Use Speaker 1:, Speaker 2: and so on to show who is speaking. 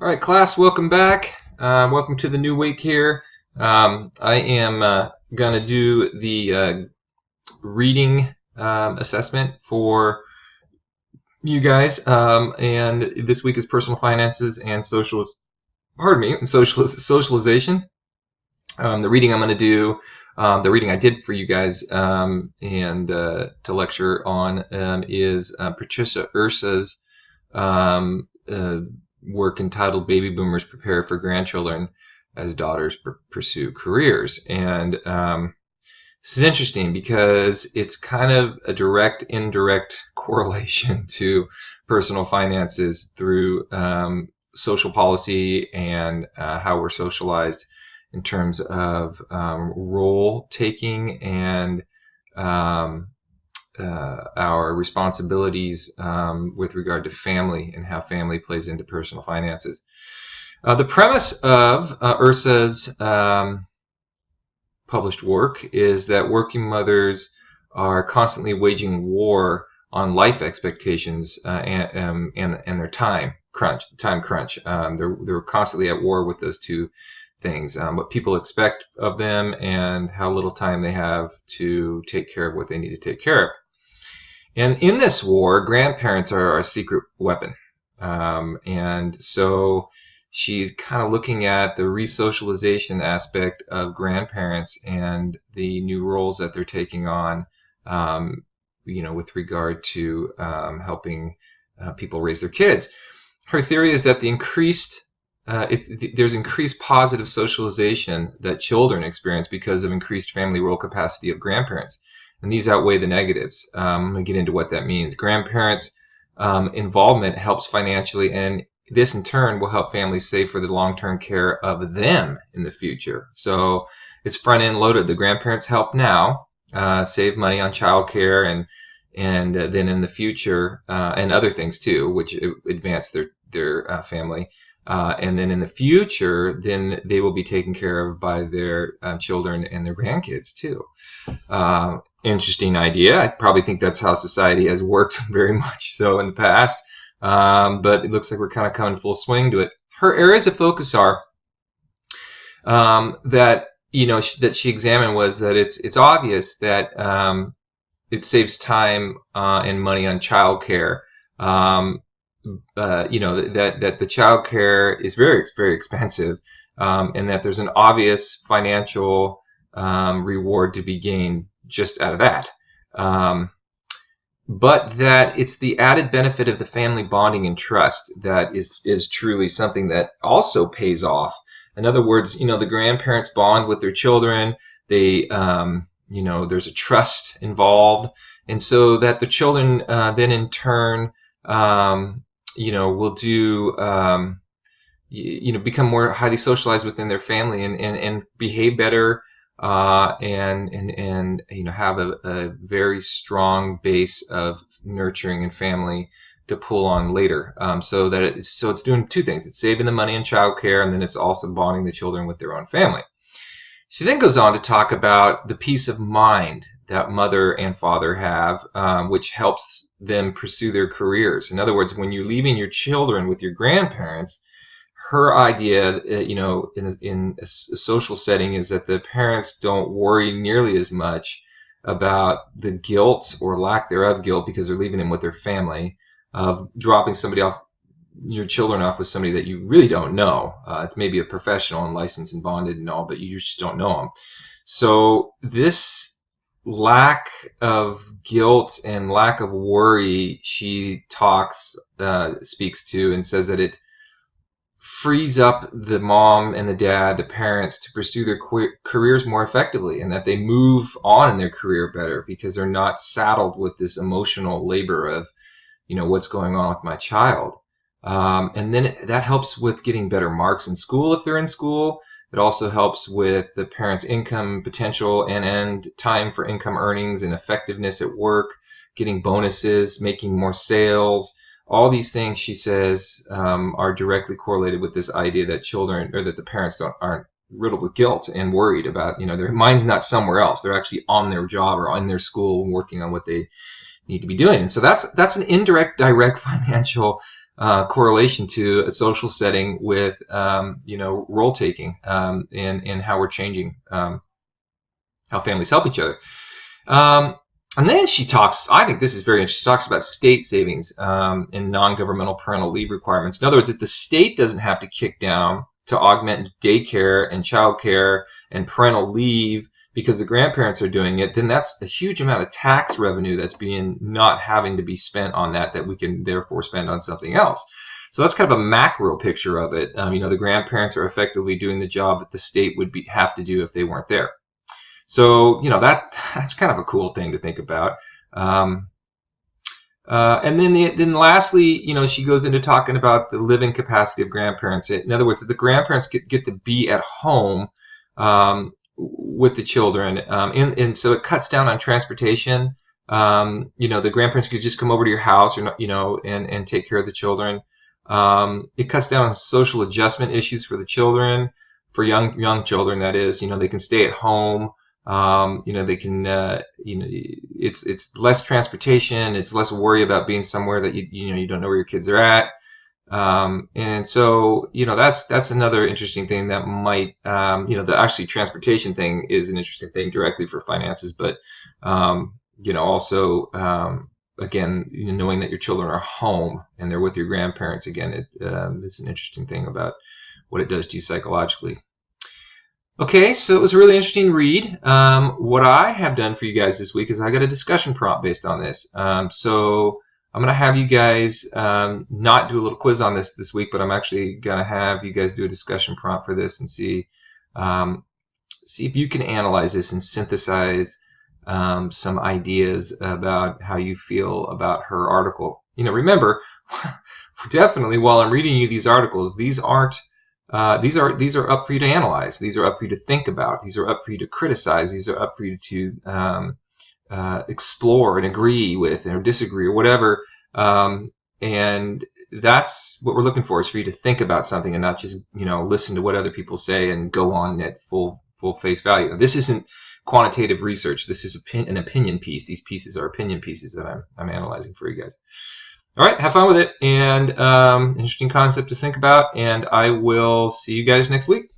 Speaker 1: All right, class, welcome back. Welcome to the new week here. I am going to do the reading assessment for you guys. And this week is personal finances and socialization. The reading I'm going to do, the reading I did for you guys and to lecture on is Patricia Ursa's work entitled Baby Boomers Prepare for Grandchildren as Daughters Pursue Careers. And this is interesting because it's kind of a direct, indirect correlation to personal finances through social policy and how we're socialized in terms of role taking and our responsibilities with regard to family and how family plays into personal finances. The premise of Ursa's published work is that working mothers are constantly waging war on life expectations and their time crunch. They're constantly at war with those two things, what people expect of them and how little time they have to take care of what they need to take care of. And in this war, grandparents are a secret weapon. And so she's kind of looking at the resocialization aspect of grandparents and the new roles that they're taking on, with regard to helping people raise their kids. Her theory is that there's increased positive socialization that children experience because of increased family role capacity of grandparents. And these outweigh the negatives. I'm going to get into what that means. Grandparents' involvement helps financially, and this in turn will help families save for the long-term care of them in the future. So it's front-end loaded. The grandparents help now save money on childcare and then in the future and other things too, which advance their family. And then in the future, then they will be taken care of by their children and their grandkids too. Interesting idea. I probably think that's how society has worked very much so in the past. But it looks like we're kind of coming full swing to it. Her areas of focus are that she examined was that it's obvious that it saves time and money on childcare. That the child care is very, very expensive, and that there's an obvious financial reward to be gained just out of that. But that it's the added benefit of the family bonding and trust that is truly something that also pays off. In other words, the grandparents bond with their children. They, there's a trust involved, and so that the children then in turn will do, become more highly socialized within their family and behave better, and have a very strong base of nurturing and family to pull on later. So it's doing two things. It's saving the money in childcare, and then it's also bonding the children with their own family. She then goes on to talk about the peace of mind that mother and father have, which helps them pursue their careers. In other words, when you're leaving your children with your grandparents, her idea, in a social setting is that the parents don't worry nearly as much about the guilt or lack thereof guilt because they're leaving them with their family, of dropping your children off with somebody that you really don't know. It's maybe a professional and licensed and bonded and all, but you just don't know them. So this lack of guilt and lack of worry, she speaks to and says that it frees up the mom and the dad, the parents, to pursue their careers more effectively, and that they move on in their career better because they're not saddled with this emotional labor of, what's going on with my child. And then that helps with getting better marks in school if they're in school. It also helps with the parents' income potential and time for income earnings and effectiveness at work, getting bonuses, making more sales. All these things, she says, are directly correlated with this idea that children, or that the parents aren't riddled with guilt and worried about, their mind's not somewhere else. They're actually on their job or on their school working on what they need to be doing. And so that's an indirect, direct financial correlation to a social setting with role taking and how we're changing how families help each other. And then she talks, I think this is very interesting, she talks about state savings and non-governmental parental leave requirements. In other words, if the state doesn't have to kick down to augment daycare and childcare and parental leave because the grandparents are doing it, then that's a huge amount of tax revenue that's being not having to be spent on that we can therefore spend on something else. So that's kind of a macro picture of it. The grandparents are effectively doing the job that the state would have to do if they weren't there. So, that's kind of a cool thing to think about. And then lastly, she goes into talking about the living capacity of grandparents. In other words, the grandparents get to be at home with the children. And so it cuts down on transportation. The grandparents could just come over to your house and take care of the children. It cuts down on social adjustment issues for the children, for young children, that is. They can stay at home. They can, it's less transportation. It's less worry about being somewhere that you don't know where your kids are at. And so, that's another interesting thing that might, the actually transportation thing is an interesting thing directly for finances, but, also, again, knowing that your children are home and they're with your grandparents, again, it's an interesting thing about what it does to you psychologically. Okay, so it was a really interesting read. What I have done for you guys this week is I got a discussion prompt based on this. So I'm going to have you guys not do a little quiz on this week, but I'm actually going to have you guys do a discussion prompt for this and see if you can analyze this and synthesize some ideas about how you feel about her article. Remember, definitely while I'm reading you these articles, these are up for you to analyze. These are up for you to think about. These are up for you to criticize. These are up for you to explore and agree with or disagree or whatever. And that's what we're looking for, is for you to think about something and not just listen to what other people say and go on at full face value. Now, this isn't quantitative research. This is an opinion piece. These pieces are opinion pieces that I'm analyzing for you guys. All right, have fun with it, and interesting concept to think about, and I will see you guys next week.